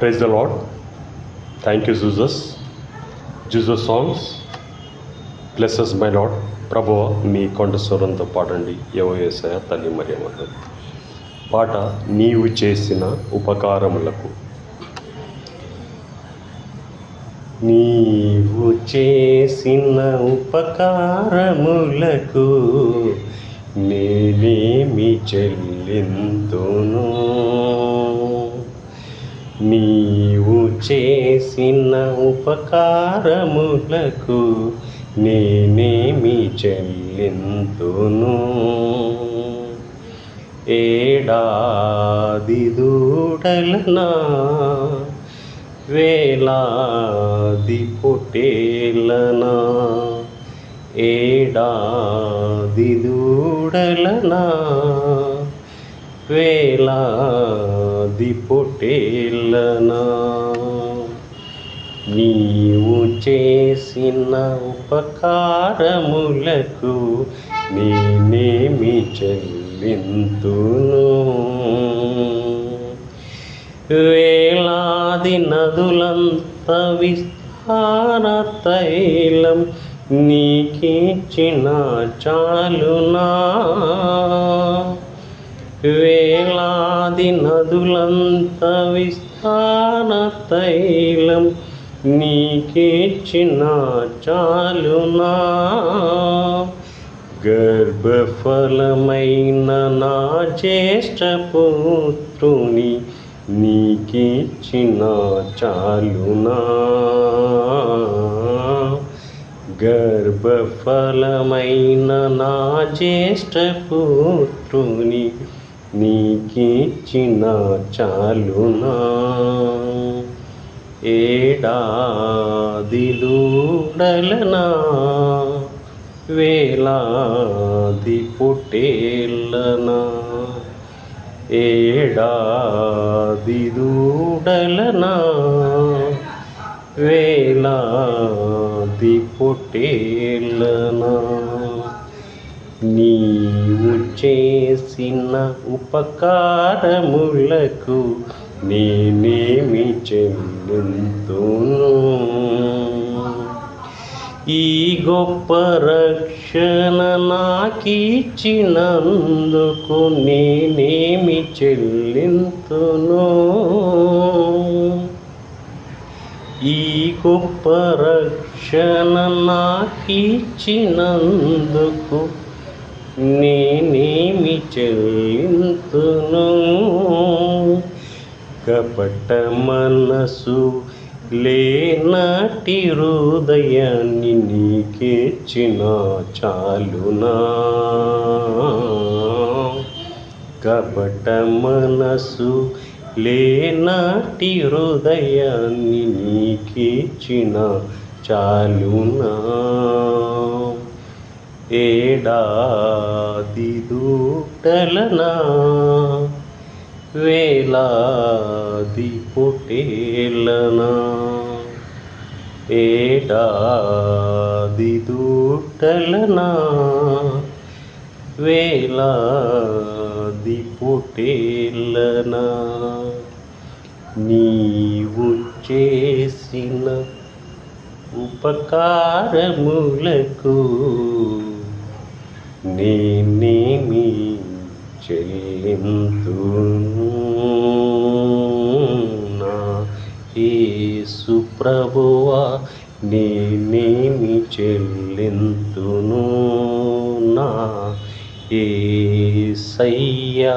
Praise the Lord. Thank you, Jesus. Jesus songs. Bless us, my Lord. ప్రభువ మీ కొండ స్వరంతో పాడండి. యెహోవా తల్లి మరియమ్మ పాట. నీవు చేసిన ఉపకారములకు. నీవు చేసిన ఉపకారములకు నేనేమి చెల్లింతును. నీవు చేసిన ఉపకారములకు నేనేమి చెల్లింతును. ఏడాది దూడలనా వేలాది పొట్టేలనా, ఏడాది దూడలనా వేలాది పొట్టేలనా, నీవు చేసిన ఉపకారములకు నేనేమి చెల్లింతును. వేలాది నదులంత విస్తార తైలం నీకిచ్చిన చాలునా. వేలాది నదులంత విస్తార తైలం నీకిచ్చిన చాలునా. గర్భఫలమైన నా జ్యేష్ఠపుత్రుని నీకిచ్చిన చాలునా. గర్భఫలమైన నా జ్యేష్ఠపుత్రుని నీకిచ్చిన చాలునా. ఏడాది దూడలనా వేలాది పొట్టేలనా, ఏడాది దూడలనా వేలాది పొట్టేలనా, నీవు చేసిన ఉపకారములకు నేనేమి చెల్లింతును. ఈ గొప్ప రక్షణ నాకిచ్చినందుకు నేనేమి చెల్లింతును. ఈ గొప్ప రక్షణ నాకిచ్చినందుకు నేనేమి చెల్లింతును. కపట మనసు లేనటి హృదయాన్ని నీకిచ్చిన చాలునా. కపట మనసు లేనటి హృదయాన్ని నీకిచ్చిన చాలునా. ఏడాది దూడలనా వేలాది పొట్టేలనా, ఏడాది దూడలనా వేలాది పొట్టేలనా, నీవు చేసిన ఉపకారములకు నేనేమి చెల్లింతును. నా యేసు ప్రభువా నేనేమి చెల్లింతును. నా యేసయ్యా